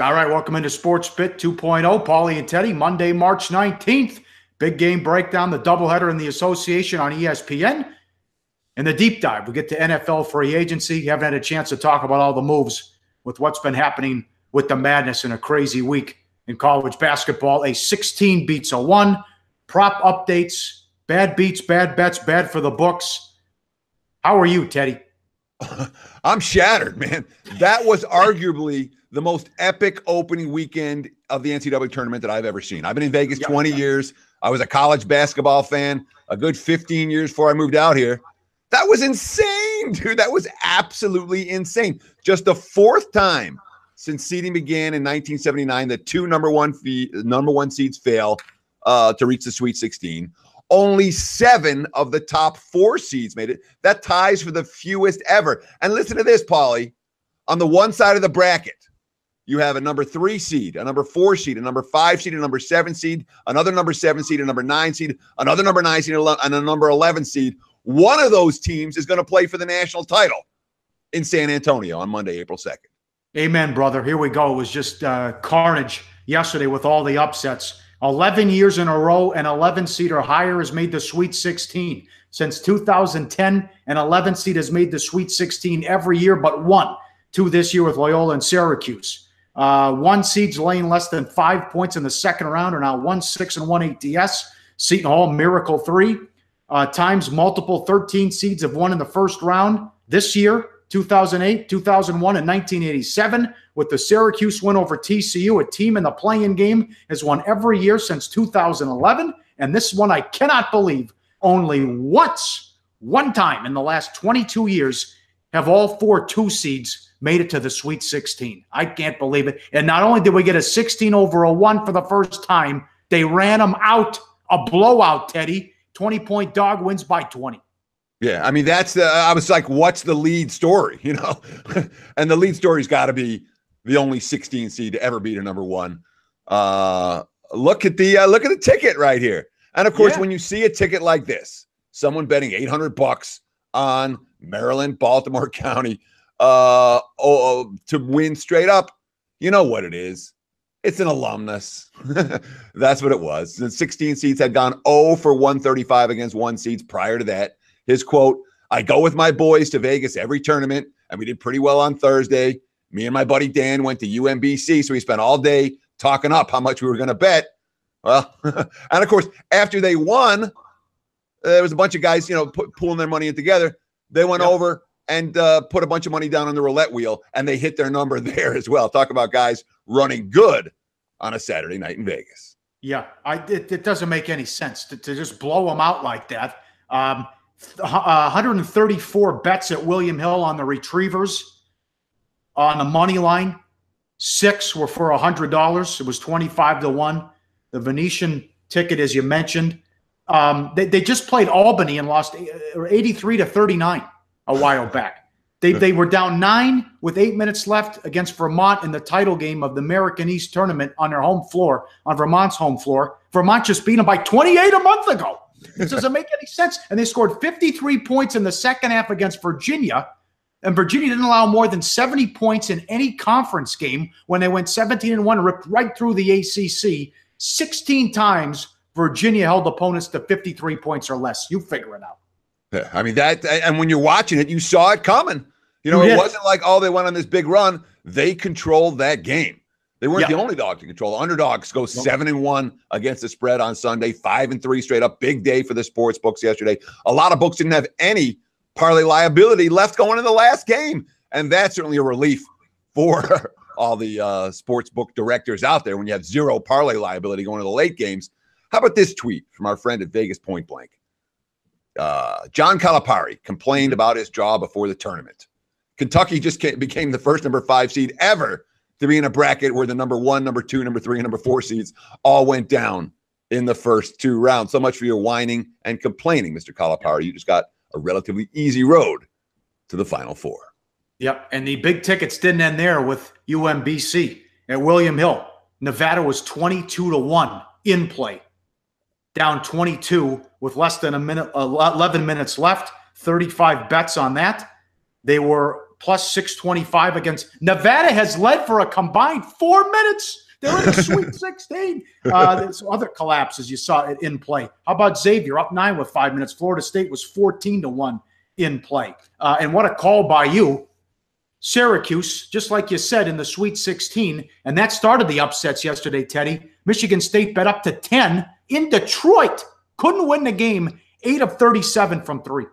All right, welcome into Sports Bit 2.0. Pauly and Teddy, Monday, March 19th. Big game breakdown, the doubleheader in the association on ESPN. And the deep dive, we get to NFL free agency. You haven't had a chance to talk about all the moves with what's been happening with the madness in a crazy week in college basketball. A 16 beats a 1. Prop updates, bad beats, bad bets, bad for the books. How are you, Teddy? I'm shattered, man. That was arguably the most epic opening weekend of the NCAA tournament that I've ever seen. I've been in Vegas 20 years. I was a college basketball fan a good 15 years before I moved out here. That was insane, dude. That was absolutely insane. Just the fourth time since seeding began in 1979 that two number one seeds fail to reach the Sweet 16. Only 7 of the top 4 seeds made it. That ties for the fewest ever. And listen to this, Pauly. On the one side of the bracket, you have a number 3 seed, a number 4 seed, a number 5 seed, a number 7 seed, another number 7 seed, a number 9 seed, another number 9 seed, and a number 11 seed. One of those teams is going to play for the national title in San Antonio on Monday, April 2nd. Amen, brother. Here we go. It was just carnage yesterday with all the upsets. 11 years in a row, an 11 seed or higher has made the Sweet 16. Since 2010, an 11 seed has made the Sweet 16 every year but one. 2 this year with Loyola and Syracuse. 1 seeds laying less than 5 points in the second round are now 1-6 and 1 ATS. Seton Hall, Miracle 3. Times multiple 13 seeds have won in the first round this year, 2008, 2001, and 1987. With the Syracuse win over TCU, a team in the play-in game has won every year since 2011. And this one I cannot believe, only one time in the last 22 years have all 4 2 seeds made it to the Sweet 16. I can't believe it. And not only did we get a 16 over a 1 for the first time, they ran them out. A blowout, Teddy. 20-point dog wins by 20. Yeah, I mean, I was like, what's the lead story, you know? And the lead story's got to be the only 16 seed to ever beat a number 1. Look at the ticket right here. And of course, when you see a ticket like this, someone betting $800 on Maryland, Baltimore County to win straight up, you know what it is. It's an alumnus. That's what it was. The 16 seeds had gone 0 for 135 against 1 seeds prior to that. His quote, "I go with my boys to Vegas every tournament, and we did pretty well on Thursday. Me and my buddy Dan went to UMBC, so we spent all day talking up how much we were going to bet." Well, and of course, after they won, there was a bunch of guys, pulling their money in together. They went over and put a bunch of money down on the roulette wheel, and they hit their number there as well. Talk about guys running good on a Saturday night in Vegas. Yeah, it doesn't make any sense to just blow them out like that. 134 bets at William Hill on the Retrievers on the money line. 6 were for $100. It was 25-1. The Venetian ticket, as you mentioned, they just played Albany and lost 83-39 a while back. They were down 9 with 8 minutes left against Vermont in the title game of the American East tournament on their home floor, on Vermont's home floor. Vermont just beat them by 28 a month ago. It doesn't make any sense. And they scored 53 points in the second half against Virginia. And Virginia didn't allow more than 70 points in any conference game when they went 17-1, ripped right through the ACC. 16 times Virginia held opponents to 53 points or less. You figure it out. Yeah, I mean, and when you're watching it, you saw it coming. It wasn't like, they went on this big run. They controlled that game. They weren't the only dog to control. Underdogs go 7-1 against the spread on Sunday, 5-3 straight up. Big day for the sports books yesterday. A lot of books didn't have any parlay liability left going in the last game. And that's certainly a relief for all the sports book directors out there when you have 0 parlay liability going to the late games. How about this tweet from our friend at Vegas Point Blank? John Calipari complained about his job before the tournament. Kentucky just became the first number 5 seed ever to be in a bracket where the number 1, number 2, number 3, and number 4 seeds all went down in the first 2 rounds. So much for your whining and complaining, Mr. Calipari. You just got a relatively easy road to the Final Four. Yep, and the big tickets didn't end there with UMBC at William Hill. Nevada was 22-1 in play, down 22 with less than 11 minutes left. 35 bets on that. They were plus 625 against Nevada has led for a combined 4 minutes. They're in the Sweet 16. There's other collapses you saw in play. How about Xavier up 9 with 5 minutes? Florida State was 14-1 in play. And what a call by you. Syracuse, just like you said, in the Sweet 16, and that started the upsets yesterday, Teddy. Michigan State bet up to 10 in Detroit. Couldn't win the game. 8 of 37 from 3.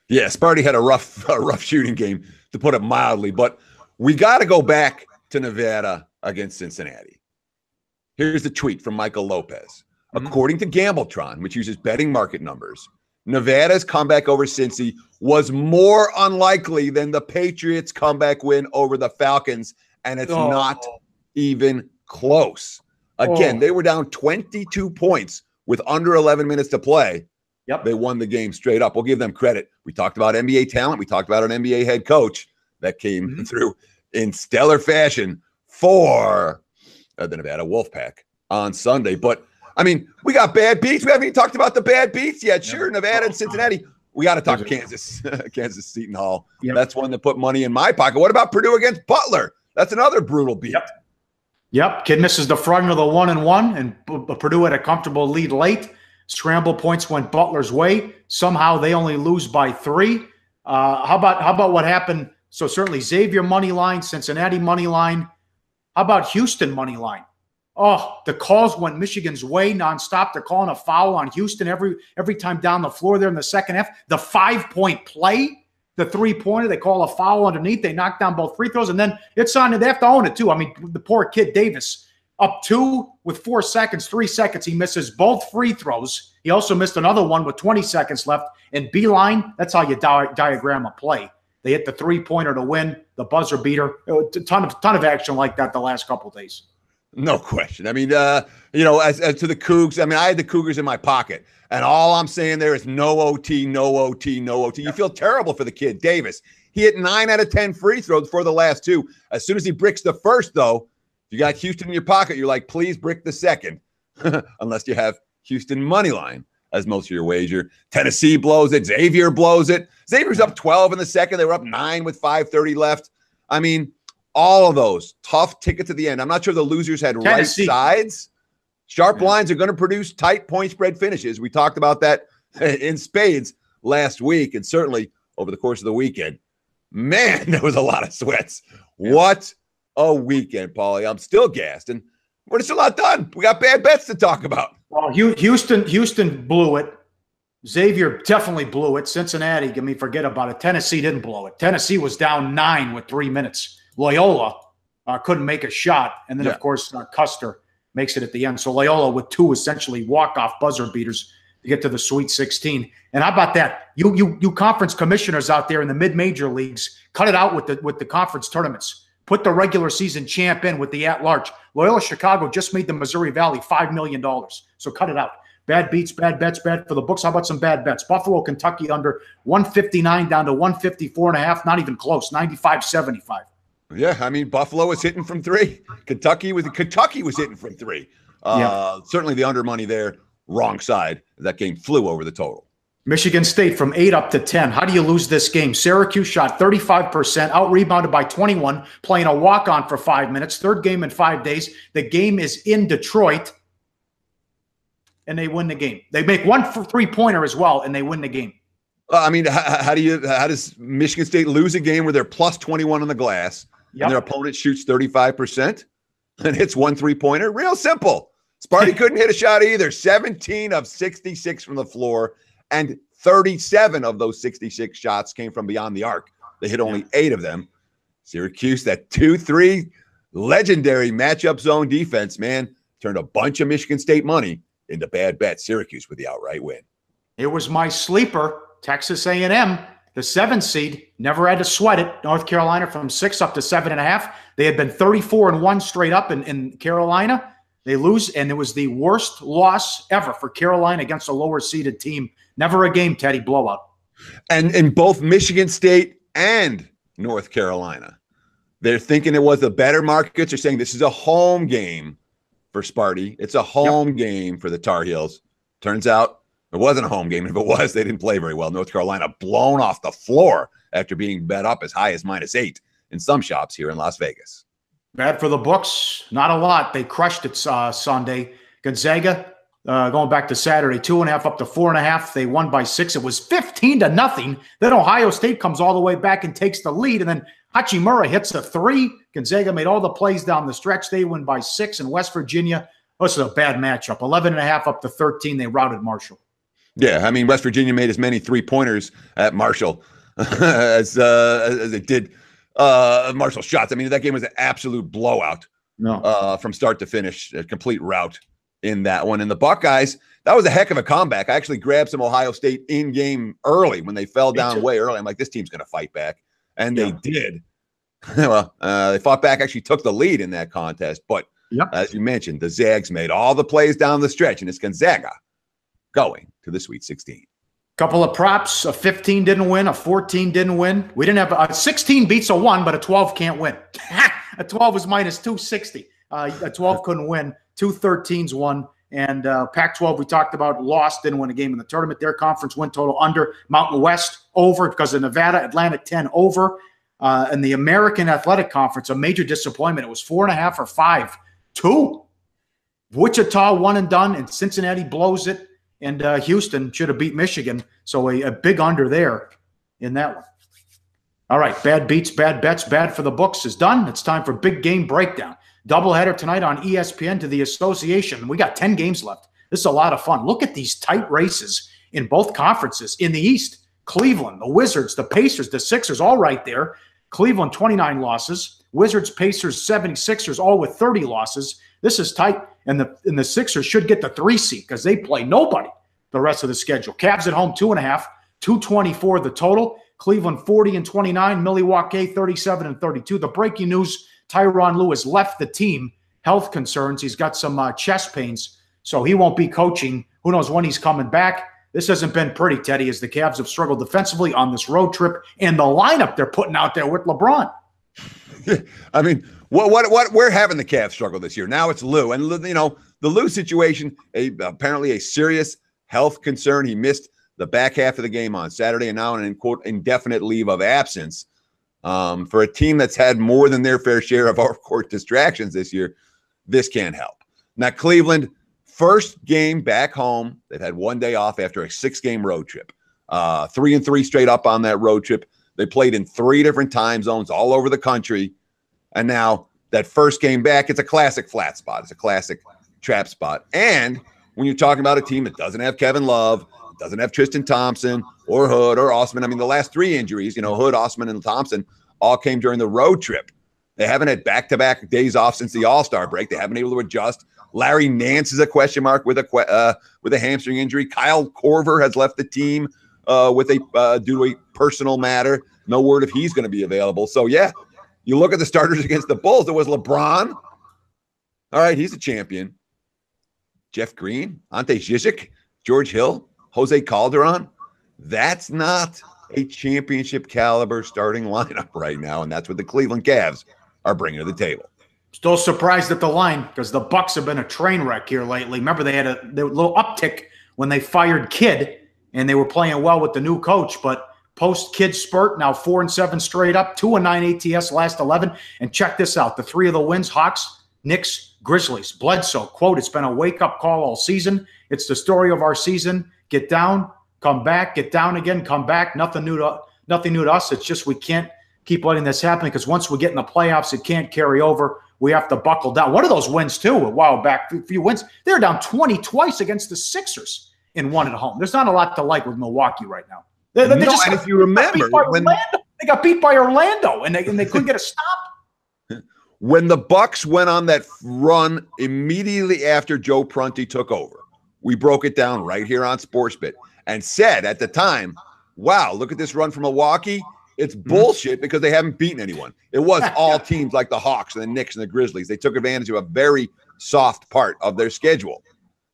Yeah, Sparty had a rough shooting game, to put it mildly. But we got to go back to Nevada against Cincinnati. Here's the tweet from Michael Lopez. According to Gambletron, which uses betting market numbers, Nevada's comeback over Cincy was more unlikely than the Patriots' comeback win over the Falcons, and it's not even close. Again, they were down 22 points with under 11 minutes to play. Yep. They won the game straight up. We'll give them credit. We talked about NBA talent. We talked about an NBA head coach that came through in stellar fashion for the Nevada Wolfpack on Sunday. But I mean, we got bad beats. We haven't even talked about the bad beats yet. Sure, Nevada and Cincinnati. We got to talk Kansas, Kansas Seton Hall. Yep. That's one that put money in my pocket. What about Purdue against Butler? That's another brutal beat. Yep. Kid misses the front of the 1-1, and Purdue had a comfortable lead late. Scramble points went Butler's way. Somehow they only lose by 3. How about what happened? So certainly Xavier money line, Cincinnati money line. How about Houston money line? Oh, the calls went Michigan's way nonstop. They're calling a foul on Houston every time down the floor there in the second half. The 5-point play, the 3-pointer, they call a foul underneath. They knock down both free throws, and then it's on. They have to own it too. I mean, the poor kid Davis, up 2 with 4 seconds, 3 seconds. He misses both free throws. He also missed another one with 20 seconds left. And B-line, that's how you diagram a play. They hit the 3-pointer to win, the buzzer beater. A ton of action like that the last couple of days. No question. I mean, as to the Cougs, I mean, I had the Cougars in my pocket, and all I'm saying there is no OT, no OT, no OT. You feel terrible for the kid, Davis. He hit 9 out of 10 free throws for the last 2. As soon as he bricks the first, though, you got Houston in your pocket. You're like, please brick the second, unless you have Houston money line as most of your wager. Tennessee blows it. Xavier blows it. Xavier's up 12 in the second. They were up 9 with 5:30 left. I mean, all of those tough tickets at the end. I'm not sure the losers had Tennessee. Right sides. Sharp lines are going to produce tight point spread finishes. We talked about that in spades last week, and certainly over the course of the weekend. Man, there was a lot of sweats. Yeah. What a weekend, Pauly. I'm still gassed, and we're still not done. We got bad bets to talk about. Well, Houston blew it. Xavier definitely blew it. Cincinnati, forget about it. Tennessee didn't blow it. Tennessee was down 9 with 3 minutes. Loyola couldn't make a shot. And then, of course, Custer makes it at the end. So Loyola with 2 essentially walk-off buzzer beaters to get to the Sweet 16. And how about that? You conference commissioners out there in the mid-major leagues, cut it out with the conference tournaments. Put the regular season champ in with the at-large. Loyola Chicago just made the Missouri Valley $5 million. So cut it out. Bad beats, bad bets, bad for the books. How about some bad bets? Buffalo, Kentucky under 159 down to 154.5. Not even close. 95-75. Yeah, I mean, Buffalo was hitting from 3. Kentucky was hitting from 3. Certainly the under money there, wrong side. That game flew over the total. Michigan State from 8 up to 10. How do you lose this game? Syracuse shot 35%, out-rebounded by 21, playing a walk-on for 5 minutes. Third game in 5 days. The game is in Detroit, and they win the game. They make one 3-pointer as well, and they win the game. I mean, how does Michigan State lose a game where they're plus 21 on the glass and their opponent shoots 35% and hits 1 3-pointer? Real simple. Sparty couldn't hit a shot either. 17 of 66 from the floor, and 37 of those 66 shots came from beyond the arc. They hit only 8 of them. Syracuse, that 2-3 legendary matchup zone defense, man, turned a bunch of Michigan State money into bad bets. Syracuse with the outright win. It was my sleeper. Texas A&M, the 7th seed, never had to sweat it. North Carolina from 6 up to 7.5. They had been 34-1 straight up in Carolina. They lose, and it was the worst loss ever for Carolina against a lower-seeded team. Never a game, Teddy, blowout. And in both Michigan State and North Carolina, they're thinking it was the better markets. They're saying this is a home game for Sparty. It's a home game for the Tar Heels. Turns out, it wasn't a home game. If it was, they didn't play very well. North Carolina blown off the floor after being bet up as high as -8 in some shops here in Las Vegas. Bad for the books. Not a lot. They crushed it Sunday. Gonzaga, going back to Saturday, 2.5 up to 4.5. They won by 6. It was 15-0. Then Ohio State comes all the way back and takes the lead. And then Hachimura hits a 3. Gonzaga made all the plays down the stretch. They win by 6. And West Virginia, this is a bad matchup. 11.5 up to 13. They routed Marshall. Yeah, I mean, West Virginia made as many three-pointers at Marshall as it did Marshall shots. I mean, that game was an absolute blowout from start to finish, a complete rout in that one. And the Buckeyes, that was a heck of a comeback. I actually grabbed some Ohio State in-game early when they fell down way early. I'm like, this team's going to fight back. And they did. Well, they fought back, actually took the lead in that contest. But as you mentioned, the Zags made all the plays down the stretch, and it's Gonzaga going to the Sweet 16. Couple of props. A 15 didn't win. A 14 didn't win. We didn't have a 16 beats a 1, but a 12 can't win. A 12 was minus 260. A 12 couldn't win. 2 13s won. And Pac-12 we talked about lost, didn't win a game in the tournament. Their conference win total under. Mountain West over because of Nevada. Atlantic 10 over. And the American Athletic Conference, a major disappointment. It was 4.5 or 5-2. Wichita one and done, and Cincinnati blows it. And Houston should have beat Michigan. So a big under there in that one. All right, bad beats, bad bets, bad for the books is done. It's time for big game breakdown. Doubleheader tonight on ESPN to the Association. We got 10 games left. This is a lot of fun. Look at these tight races in both conferences. In the East, Cleveland, the Wizards, the Pacers, the Sixers, all right there. Cleveland, 29 losses. Wizards, Pacers, 76ers, all with 30 losses. This is tight, and the Sixers should get the 3 seed because they play nobody the rest of the schedule. Cavs at home, 2.5, 224 the total. Cleveland 40-29, Milwaukee 37-32. The breaking news: Tyronn Lue has left the team. Health concerns. He's got some chest pains, so he won't be coaching. Who knows when he's coming back? This hasn't been pretty, Teddy, as the Cavs have struggled defensively on this road trip, and the lineup they're putting out there with LeBron. I mean, what we're having the Cavs struggle this year. Now it's Lue, and you know the Lue situation. Apparently a serious health concern. He missed the back half of the game on Saturday, and now an quote indefinite leave of absence. For a team that's had more than their fair share of off-court distractions this year, this can't help. Now Cleveland, first game back home. They've had 1 day off after a 6-game road trip. 3-3 straight up on that road trip. They played in 3 different time zones all over the country. And now that first game back, it's a classic flat spot. It's a classic trap spot. And when you're talking about a team that doesn't have Kevin Love, doesn't have Tristan Thompson or Hood or Osman. I mean, the last 3 injuries, Hood, Osman, and Thompson all came during the road trip. They haven't had back-to-back days off since the All-Star break. They haven't been able to adjust. Larry Nance is a question mark with a hamstring injury. Kyle Korver has left the team due to a personal matter. No word if he's going to be available. So, yeah, you look at the starters against the Bulls. It was LeBron. All right, he's a champion. Jeff Green, Ante Zizic, George Hill, Jose Calderon. That's not a championship caliber starting lineup right now, and that's what the Cleveland Cavs are bringing to the table. Still surprised at the line because the Bucks have been a train wreck here lately. Remember, they had a little uptick when they fired Kidd, and they were playing well with the new coach, but post-Kidd spurt, now 4-7 straight up, 2-9 ATS last 11. And check this out, the 3 of the wins: Hawks, Knicks, Grizzlies. Bledsoe, quote, "It's been a wake-up call all season. It's the story of our season. Get down, come back, get down again, come back. Nothing new to us. It's just we can't keep letting this happen because once we get in the playoffs, it can't carry over. We have to buckle down." One of those wins, too, a while back, a few wins. They were down 20 twice against the Sixers in one at home. There's not a lot to like with Milwaukee right now. And if you remember, they got beat by Orlando, and they couldn't get a stop. When the Bucks went on that run immediately after Joe Prunty took over, we broke it down right here on SportsBit and said at the time, wow, look at this run from Milwaukee. It's bullshit because they haven't beaten anyone. It was all teams like the Hawks and the Knicks and the Grizzlies. They took advantage of a very soft part of their schedule.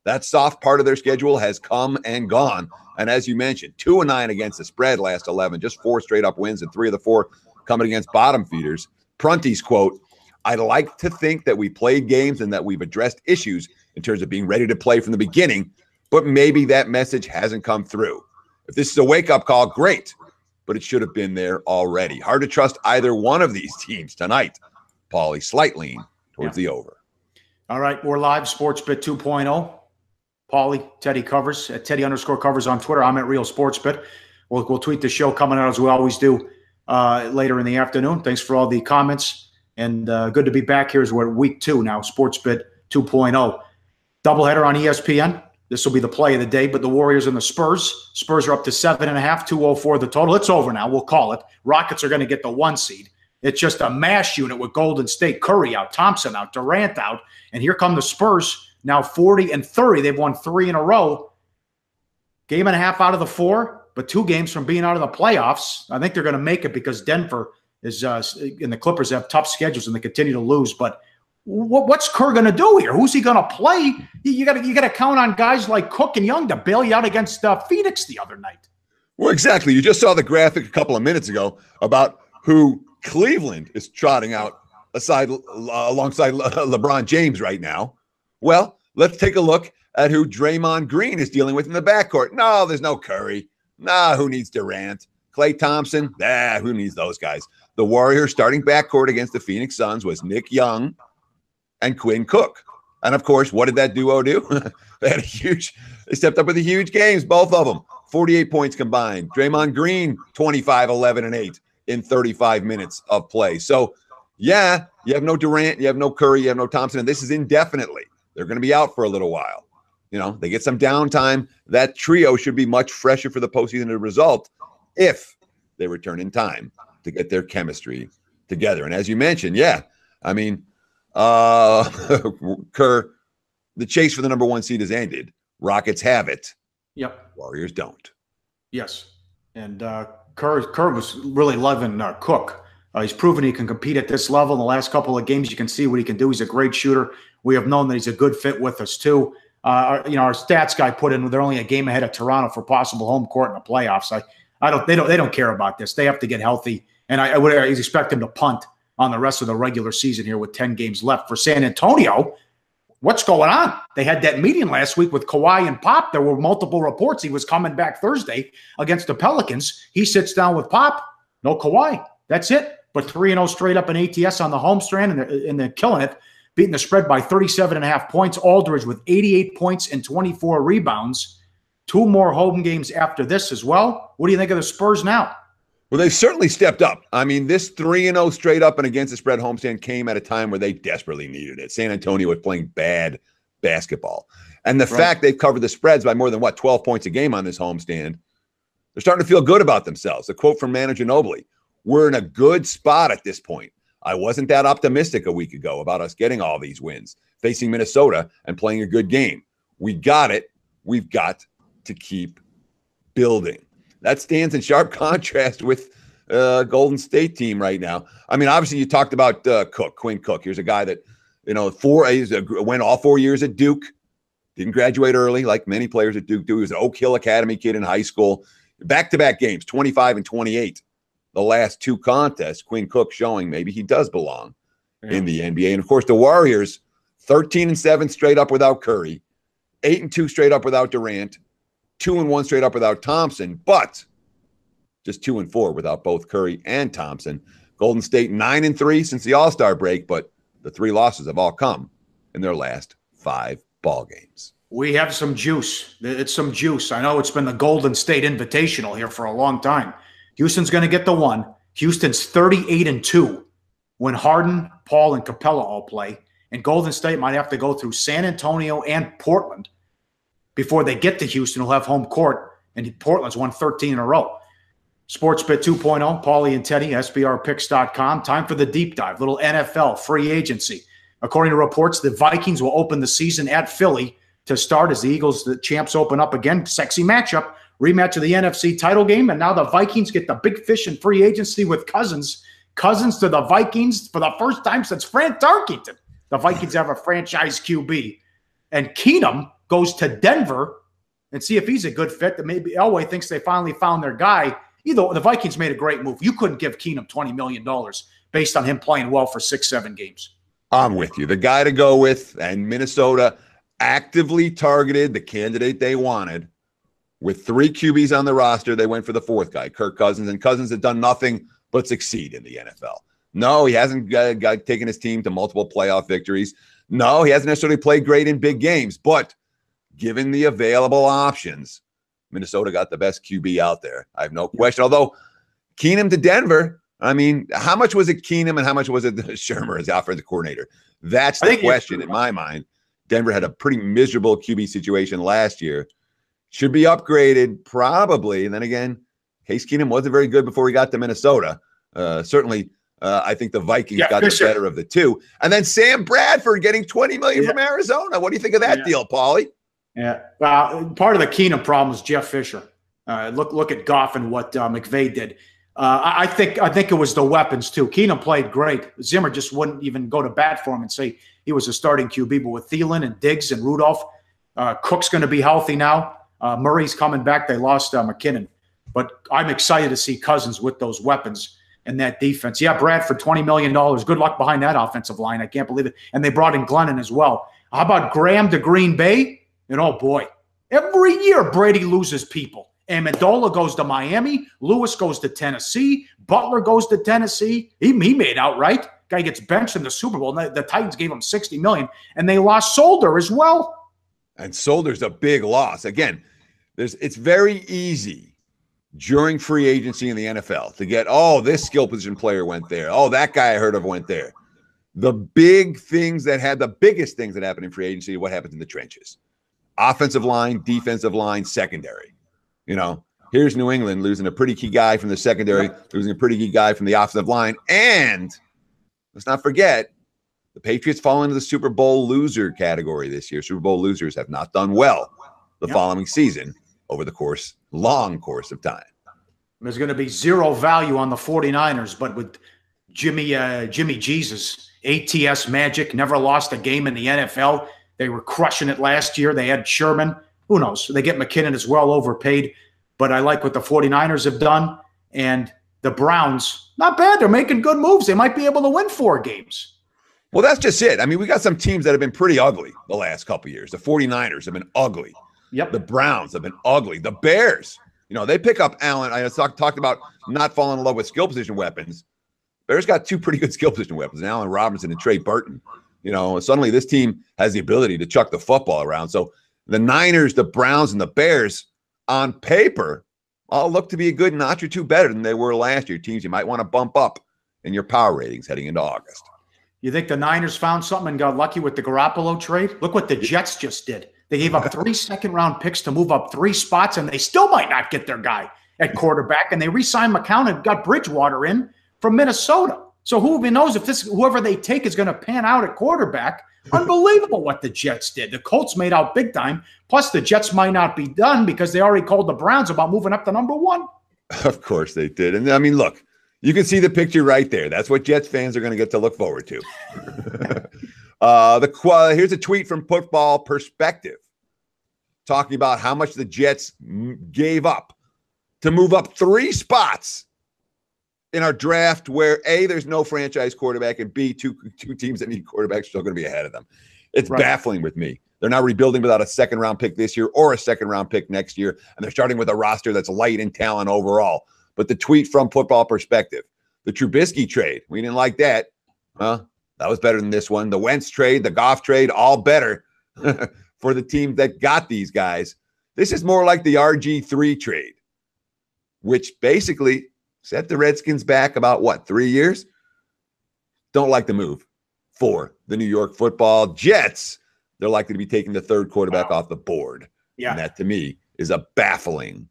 That soft part of their schedule has come and gone. And as you mentioned, 2-9 against the spread last 11, just 4 straight up wins, and 3 of the 4 coming against bottom feeders. Prunty's quote: "I'd like to think that we played games and that we've addressed issues in terms of being ready to play from the beginning, but maybe that message hasn't come through. If this is a wake-up call, great. but it should have been there already. Hard to trust either one of these teams tonight. Pauly, slight lean towards the over. All right, we're live, Sportsbet 2.0. Pauly, Teddy Covers, at Teddy_Covers on Twitter. I'm at Real Sportsbet. We'll tweet the show coming out as we always do later in the afternoon. Thanks for all the comments, and good to be back here as we're at week 2 now, Sportsbet 2.0. Doubleheader on ESPN. This will be the play of the day, but the Warriors and the Spurs. Spurs are up to 7.5, 204 the total. It's over now. We'll call it. Rockets are going to get the 1 seed. It's just a mash unit with Golden State. Curry out, Thompson out, Durant out, and here come the Spurs. Now 40-30. They've won 3 in a row. Game and a half out of the 4, but 2 games from being out of the playoffs. I think they're going to make it because Denver is and the Clippers have tough schedules and they continue to lose. But what's Kerr going to do here? Who's he going to play? You got to count on guys like Cook and Young to bail you out against Phoenix the other night. Well, exactly. You just saw the graphic a couple of minutes ago about who Cleveland is trotting out alongside LeBron James right now. Well, let's take a look at who Draymond Green is dealing with in the backcourt. No, there's no Curry. Nah, who needs Durant? Klay Thompson? Who needs those guys? The Warriors starting backcourt against the Phoenix Suns was Nick Young and Quinn Cook. And of course, what did that duo do? They stepped up with the huge games, both of them. 48 points combined. Draymond Green, 25, 11, and 8 in 35 minutes of play. So, yeah, you have no Durant, you have no Curry, you have no Thompson, and this is indefinitely. They're going to be out for a little while. You know, they get some downtime. That trio should be much fresher for the postseason as a result if they return in time to get their chemistry together. And as you mentioned, I mean, Kerr, the chase for the number 1 seed has ended. Rockets have it. Yep. Warriors don't. Yes. And Kerr was really loving Cook. He's proven he can compete at this level. In the last couple of games, you can see what he can do. He's a great shooter. We have known that he's a good fit with us, too. Our stats guy put in, they're only a game ahead of Toronto for possible home court in the playoffs. They don't care about this. They have to get healthy. And I would expect them to punt on the rest of the regular season here with 10 games left. For San Antonio, what's going on? They had that meeting last week with Kawhi and Pop. There were multiple reports he was coming back Thursday against the Pelicans. He sits down with Pop. No Kawhi. That's it. But 3-0 straight up in ATS on the home strand, and they're killing it, beating the spread by 37.5 points. Aldridge with 88 points and 24 rebounds. 2 more home games after this as well. What do you think of the Spurs now? Well, they've certainly stepped up. I mean, this 3-0 straight up and against the spread homestand came at a time where they desperately needed it. San Antonio was playing bad basketball. And the fact they've covered the spreads by more than, 12 points a game on this homestand, they're starting to feel good about themselves. A quote from Manager Ginobili, "We're in a good spot at this point. I wasn't that optimistic a week ago about us getting all these wins, facing Minnesota and playing a good game. We got it. We've got to keep building." That stands in sharp contrast with Golden State team right now. I mean, obviously, you talked about Quinn Cook. Here's a guy that, went all 4 years at Duke, didn't graduate early like many players at Duke do. He was an Oak Hill Academy kid in high school. Back-to-back games, 25 and 28. The last 2 contests, Quinn Cook showing maybe he does belong in the NBA. And, of course, the Warriors, 13-7 straight up without Curry, 8-2 straight up without Durant, 2-1 straight up without Thompson, but just 2-4 without both Curry and Thompson. Golden State 9-3 since the All-Star break, but the 3 losses have all come in their last 5 ball games. We have some juice. It's some juice. I know it's been the Golden State Invitational here for a long time. Houston's going to get the 1. Houston's 38-2 when Harden, Paul, and Capella all play. And Golden State might have to go through San Antonio and Portland before they get to Houston, who'll have home court. And Portland's won 13 in a row. Sportsbet 2.0, Pauly and Teddy, SBRpicks.com. Time for the deep dive. Little NFL free agency. According to reports, the Vikings will open the season at Philly to start as the Eagles, the champs, open up again. Sexy matchup. Rematch of the NFC title game. And now the Vikings get the big fish in free agency with Cousins. Cousins to the Vikings for the first time since Frank Darkington. The Vikings have a franchise QB. And Keenum goes to Denver and see if he's a good fit. That maybe Elway thinks they finally found their guy. Either the Vikings made a great move. You couldn't give Keenum $20 million based on him playing well for 6-7 games. I'm with you. The guy to go with, and Minnesota actively targeted the candidate they wanted, With 3 QBs on the roster, they went for the 4th guy, Kirk Cousins, and Cousins had done nothing but succeed in the NFL. No, he hasn't taken his team to multiple playoff victories. No, he hasn't necessarily played great in big games, but given the available options, Minnesota got the best QB out there. I have no question. Although Keenum to Denver, I mean, how much was it Keenum and how much was it Shermer as the offensive coordinator? That's the question in my mind. Denver had a pretty miserable QB situation last year. Should be upgraded, probably. And then again, Case Keenum wasn't very good before he got to Minnesota. Certainly, I think the Vikings got the better of the two. And then Sam Bradford getting $20 million from Arizona. What do you think of that deal, Pauly? Yeah, well, part of the Keenum problem is Jeff Fisher. Look at Goff and what McVay did. I think it was the weapons too. Keenum played great. Zimmer just wouldn't even go to bat for him and say he was a starting QB. But with Thielen and Diggs and Rudolph, Cook's going to be healthy now. Murray's coming back. They lost McKinnon, but I'm excited to see Cousins with those weapons and that defense. Yeah, Bradford, $20 million. Good luck behind that offensive line. I can't believe it. And they brought in Glennon as well. How about Graham to Green Bay? And oh boy, every year Brady loses people. Amendola goes to Miami. Lewis goes to Tennessee. Butler goes to Tennessee. He made out right. Guy gets benched in the Super Bowl. The Titans gave him $60 million, and they lost Solder as well. And Solder's a big loss. Again, it's very easy during free agency in the NFL to get, this skill position player went there. Oh, that guy I heard of went there. The biggest things that happened in free agency, what happens in the trenches. Offensive line, defensive line, secondary. Here's New England losing a pretty key guy from the secondary, losing a pretty key guy from the offensive line. And let's not forget, the Patriots fall into the Super Bowl loser category this year. Super Bowl losers have not done well the following season over the long course of time. There's going to be zero value on the 49ers, but with Jimmy Jesus, ATS magic, never lost a game in the NFL. They were crushing it last year. They had Sherman. Who knows? They get McKinnon as well, overpaid. But I like what the 49ers have done. And the Browns, not bad. They're making good moves. They might be able to win 4 games. Well, that's just it. I mean, we got some teams that have been pretty ugly the last couple of years. The 49ers have been ugly. Yep. The Browns have been ugly. The Bears, they pick up Allen. I talked about not falling in love with skill position weapons. Bears got 2 pretty good skill position weapons, Allen Robinson and Trey Burton. Suddenly this team has the ability to chuck the football around. So the Niners, the Browns, and the Bears on paper all look to be a good notch or 2 better than they were last year. Teams you might want to bump up in your power ratings heading into August. You think the Niners found something and got lucky with the Garoppolo trade? Look what the Jets just did. They gave up 3 second-round picks to move up 3 spots, and they still might not get their guy at quarterback. And they re-signed McCown and got Bridgewater in from Minnesota. So who even knows if whoever they take is going to pan out at quarterback. Unbelievable what the Jets did. The Colts made out big time. Plus, the Jets might not be done because they already called the Browns about moving up to number 1. Of course they did. And I mean, look, you can see the picture right there. That's what Jets fans are going to get to look forward to. Here's a tweet from Football Perspective talking about how much the Jets gave up to move up 3 spots in our draft where A, there's no franchise quarterback, and B, two teams that need quarterbacks are still going to be ahead of them. It's baffling with me. They're now rebuilding without a second-round pick this year or a second-round pick next year, and they're starting with a roster that's light in talent overall. But the tweet from Football Perspective, the Trubisky trade, we didn't like that. That was better than this one. The Wentz trade, the Goff trade, all better for the team that got these guys. This is more like the RG3 trade, which basically set the Redskins back about, 3 years? Don't like the move for the New York Football Jets. They're likely to be taking the 3rd quarterback off the board. Yeah. And that, to me, is a baffling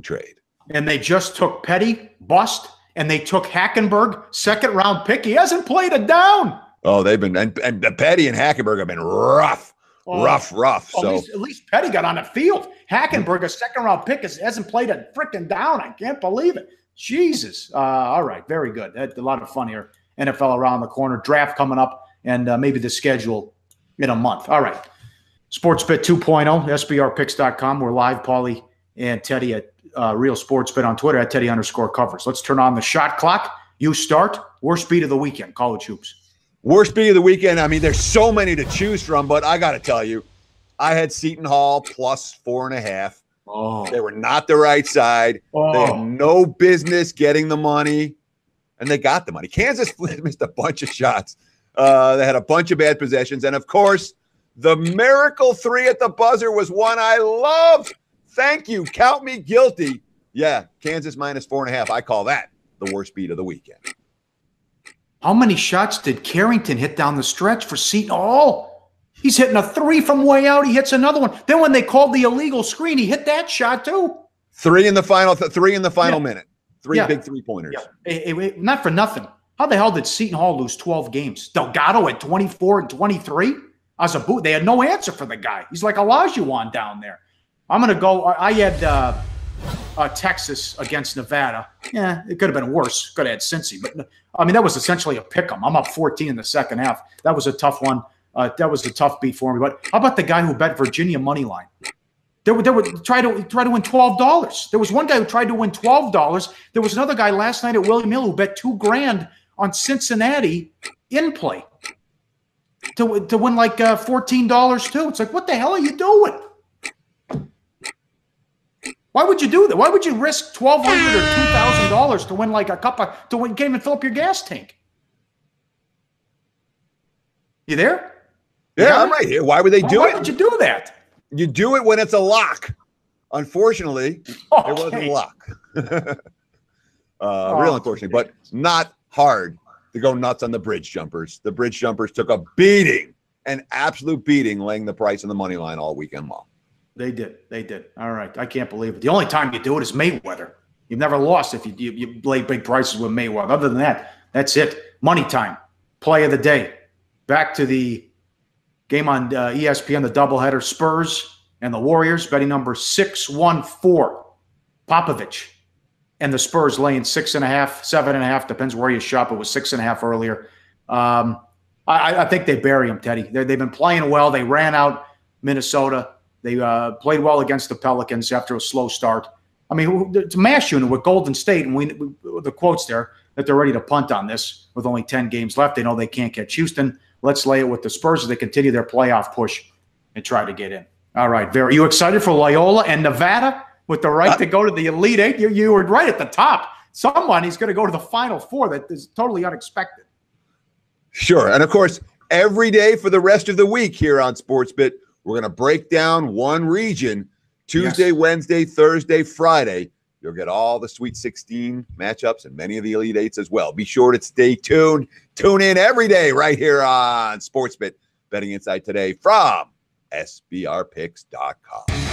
trade. And they just took Petty, bust, and they took Hackenberg, 2nd-round pick. He hasn't played a down. Oh, they've been – and Petty and Hackenberg have been rough. So at least Petty got on the field. Hackenberg, a 2nd-round pick, hasn't played a freaking down. I can't believe it. Jesus. All right. Very good. That's a lot of fun here. NFL around the corner. Draft coming up, and maybe the schedule in a month. All right. SportsBet 2.0, SBRpicks.com. We're live, Pauly and Teddy at Real SportsBet on Twitter, at Teddy_covers. Let's turn on the shot clock. You start. Worst beat of the weekend, college hoops. Worst beat of the weekend. I mean, there's so many to choose from, but I got to tell you, I had Seton Hall plus 4.5 Oh. They were not the right side. Oh. They had no business getting the money, and they got the money. Kansas missed a bunch of shots. They had a bunch of bad possessions. And, of course, the miracle three at the buzzer was one I loved. Thank you. Count me guilty. Yeah, Kansas -4.5. I call that the worst beat of the weekend. How many shots did Carrington hit down the stretch for Seton Hall? He's hitting a three from way out. He hits another one. Then when they called the illegal screen, he hit that shot too. Three in the final minute. Three big three-pointers. Yeah. Not for nothing. How the hell did Seton Hall lose 12 games? Delgado at 24 and 23? As a boot, they had no answer for the guy. He's like Olajuwon down there. I'm going to go. I had Texas against Nevada. Yeah, it could have been worse. Could have had Cincy. But, I mean, that was essentially a pick 'em. I'm up 14 in the second half. That was a tough one. That was a tough beat for me. But how about the guy who bet Virginia money line? They would try to win $12. There was one guy who tried to win $12. There was another guy last night at William Hill who bet $2,000 on Cincinnati in play to win like $14 too. It's like, what the hell are you doing? Why would you do that? Why would you risk $1,200 or $2,000 to win like a cup of to win? Can't even fill up your gas tank. You there? Yeah, I'm right here. Why would they do it? Why would you do that? You do it when it's a lock. Unfortunately, it wasn't a lock. Real unfortunately, but not hard to go nuts on the bridge jumpers. The bridge jumpers took a beating, an absolute beating, laying the price on the money line all weekend long. They did. All right. I can't believe it. The only time you do it is Mayweather. You've never lost if you lay big prices with Mayweather. Other than that, that's it. Money time. Play of the day. Back to the game on ESPN, the doubleheader, Spurs and the Warriors, betting number 614. Popovich and the Spurs laying 6.5, 7.5, depends where you shop. It was 6.5 earlier. I think they bury him, Teddy. They've been playing well. They ran out Minnesota. They played well against the Pelicans after a slow start. I mean, it's a mash unit with Golden State, and the quotes there that they're ready to punt on this with only 10 games left. They know they can't catch Houston. Let's lay it with the Spurs as they continue their playoff push and try to get in. All right, Are you excited for Loyola and Nevada with the right to go to the Elite Eight? You were right at the top. He's going to go to the Final Four. That is totally unexpected. Sure. And, of course, every day for the rest of the week here on SportsBit, we're going to break down one region, Tuesday, Wednesday, Thursday, Friday. You'll get all the Sweet 16 matchups and many of the Elite Eights as well. Be sure to stay tuned. Tune in every day right here on SportsBit. Betting Insight today from SBRpicks.com.